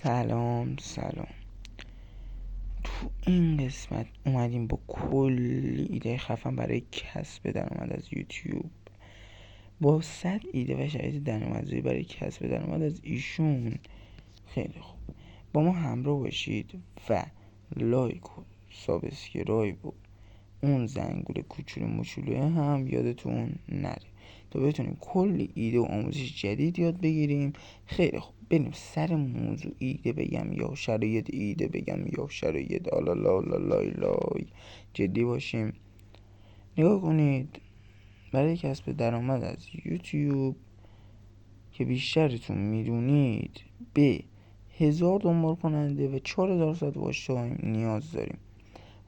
سلام. تو این قسمت اومدیم با کلی ایده خفن برای کسب درآمد از یوتیوب، با 100 ایده و شرایط درآمدزایی برای کسب درآمد از ایشون. خیلی خوب، با ما همراه باشید و لایک و سابسکرایب و اون زنگوله کوچولو موچولوه هم یادتون نره تا بتونیم کلی ایده و آموزش جدید یاد بگیریم. خیلی خوب، بریم سر موضوع. ایده بگم یا شرایط؟ ایده بگم یا شرایط؟ لای جدی باشیم. نگاه کنید، برای کسب درآمد از یوتیوب که بیشترتون میدونید به 1000 دنبال کننده و 4000 ساعت واچ تایم نیاز داریم.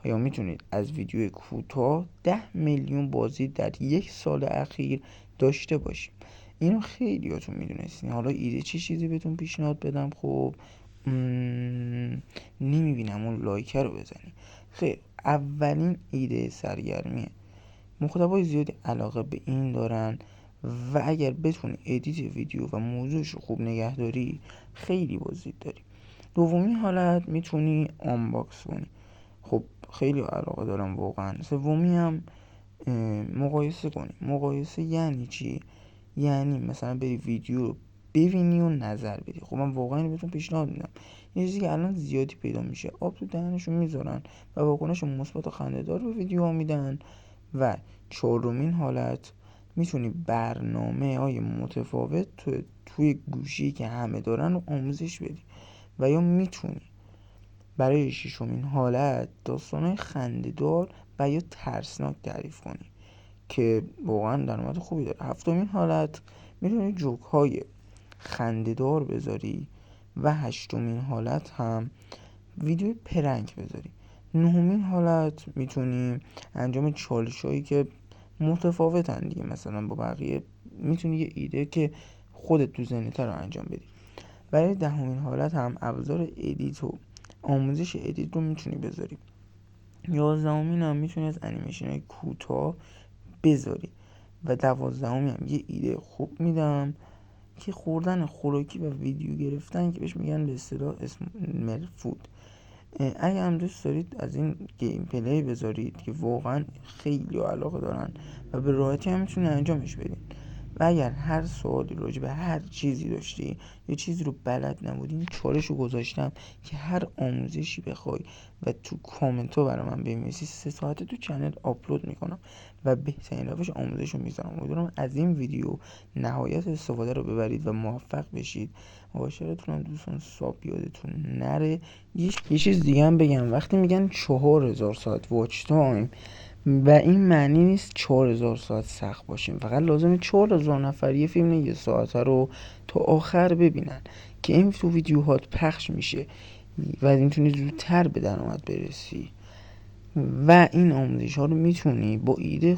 یا میتونید از ویدیو کوتاه 10 میلیون بازدید در 1 سال اخیر داشته باشیم. اینو خیلیاتون میدونستین. حالا ایده چه چیزی بهتون پیشنهاد بدم؟ خب نمیبینم اون لایکر رو بزنی. خیلی، اولین ایده سرگرمیه. مخاطبای زیادی علاقه به این دارن و اگر بتونی ادیت ویدیو و موضوعش رو خوب نگهداری خیلی بازدید داری. دومی حالت میتونی آنباکس کنی. خب خیلی علاقه دارم واقعا. سومی هم مقایسه کنی. مقایسه یعنی چی؟ یعنی مثلا بری ویدیو رو ببینی و نظر بدی. خب من واقعا اینو بهتون پیشنهاد میدم. یه چیزی که الان زیادی پیدا میشه، آب تو دهنشون میذارن و واکنش مثبت و خنده‌دار به ویدیو میدن. و چهارمین حالت، میتونی برنامه های متفاوت توی گوشی که همه دارن رو آموزش بدی. و یا میتونی برای ششمین حالت داستان‌های خنده‌دار و یا ترسناک تعریف کنی که واقعا درآمد خوبی داره. هفتمین حالت، میتونی جوک‌های خنده‌دار بذاری و هشتمین حالت هم ویدیو پرنک بذاری. نهمین حالت میتونی انجام چالش‌هایی که متفاوتن دیگه، مثلا با بقیه میتونی یه ایده که خودت تو ذهنت رو انجام بدی. برای دهمین حالت هم ابزار ادیت و آموزش ادیت رو میتونی بذاری. 11مین هم میتونی از انیمیشن‌های کوتاه بذاری. و 12مین هم یه ایده خوب میدم که خوردن خوراکی و ویدیو گرفتن که بهش میگن به اصطلاح اسمر فود. اگه هم دوست دارید از این گیم پلی بذارید که واقعا خیلی علاقه دارن و به راحتی هم میتونید انجامش بدین. و اگر هر سوالی راجع به هر چیزی داشتی، یه چیزی رو بلد نبودین، چالشو گذاشتم که هر آموزشی بخوای و تو کامنت ها برای من بنویسی 3 ساعته تو چنل آپلود میکنم و بهترین روش آموزش رو میذارم. امیدوارم از این ویدیو نهایت استفاده رو ببرید و موفق بشید. مباشرتونم دوستان، ساب یادتون نره. یه چیز دیگه هم بگم، وقتی میگن 4000 ساعت واچ تایم و این معنی نیست 4000 ساعت سخت باشیم، فقط لازمه 4000 نفر یه فیلم 1 ساعته رو تا آخر ببینن که این تو ویدیوهات پخش میشه و میتونی زودتر به درآمد برسی. و این آموزش ها رو میتونی با ایده